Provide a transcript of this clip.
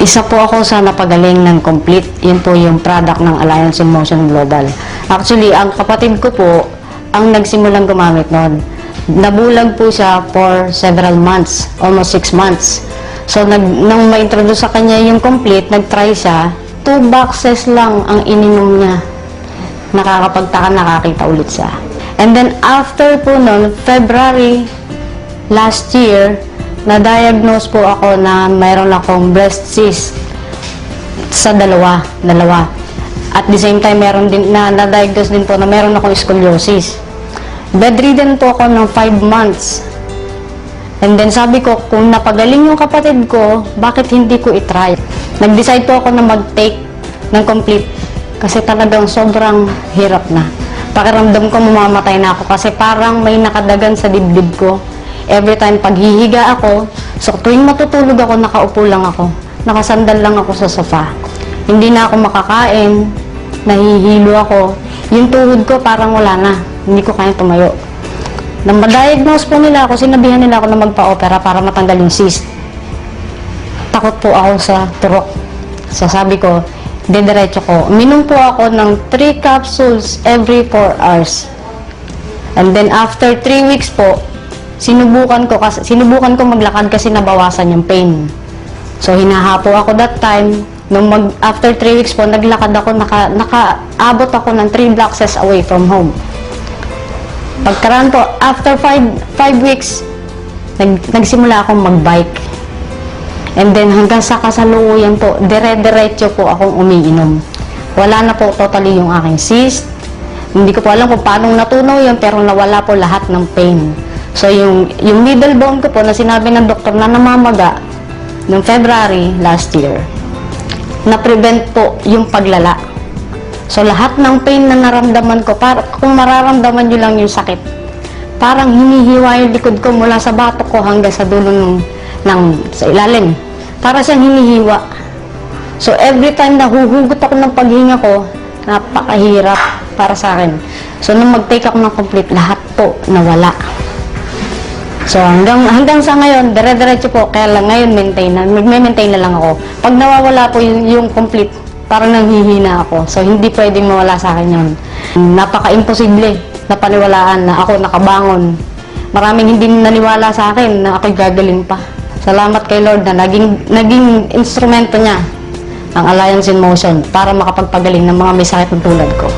Isa po ako sa napagaling ng Complete. Yun po yung product ng Alliance in Motion Global. Actually, ang kapatid ko po, ang nagsimulang gumamit noon. Nabulag po siya for several months, almost 6 months. So, nang ma-introduce sa kanya yung Complete, nag-try siya, 2 boxes lang ang ininom niya. Nakakapagtaka, nakakita ulit siya. And then, after po noon, February last year, na-diagnose po ako na mayroon akong breast cyst sa dalawa. At the same time, meron din na-diagnose din po na meron akong scoliosis. Bedridden po ako ng 5 months. And then sabi ko, kung napagaling yung kapatid ko, bakit hindi ko itry? Nag-decide po ako na mag-take ng Complete kasi talagang sobrang hirap na. Pakiramdam ko mamamatay na ako kasi parang may nakadagan sa dibdib ko. Every time paghihiga ako, so tuwing matutulog ako, nakaupo lang ako. Nakasandal lang ako sa sofa. Hindi na ako makakain, nahihilo ako. Yung tuhod ko parang wala na, hindi ko kaya tumayo. Nang ma-diagnose po nila ako, sinabihan nila ako na magpa-opera para matanggal yung cyst. Takot po ako sa turok. So sabi ko, dediretso ko. Minom po ako ng 3 capsules every 4 hours. And then after 3 weeks po, sinubukan ko maglakad kasi nabawasan yung pain. So hinahapo ako that time. After 3 weeks po, naglakad ako, nakaabot ako ng 3 blocks away from home. Pagkaraan po, after 5 weeks, nagsimula akong magbike. And then hanggang sa kasalukuyan po, dire-diretso po akong umiinom. Wala na po totally yung aking cyst. Hindi ko po alam kung paano natunaw yun, pero nawala po lahat ng pain. So, yung middle bone ko po na sinabi ng doktor na namamaga noong February last year, na-prevent po yung paglala. So, lahat ng pain na naramdaman ko, kung mararamdaman nyo lang yung sakit, parang hinihiwa yung likod ko mula sa batok ko hanggang sa dulo sa ilalim. Para siyang hinihiwa. So, every time na huhugot ako ng paghinga ko, napakahirap para sa akin. So, nung mag-take ako ng Complete, lahat po nawala. So, hanggang sa ngayon, dire-diretso po, kaya lang ngayon magme-maintain na lang ako. Pag nawawala po yung Complete, parang nanghihina ako. So, hindi pwedeng mawala sa akin yun. Napaka-imposible na paniwalaan na ako nakabangon. Maraming hindi naniwala sa akin na ako'y gagaling pa. Salamat kay Lord na naging instrumento niya ang Alliance in Motion para makapagpagaling ng mga may sakit na tulad ko.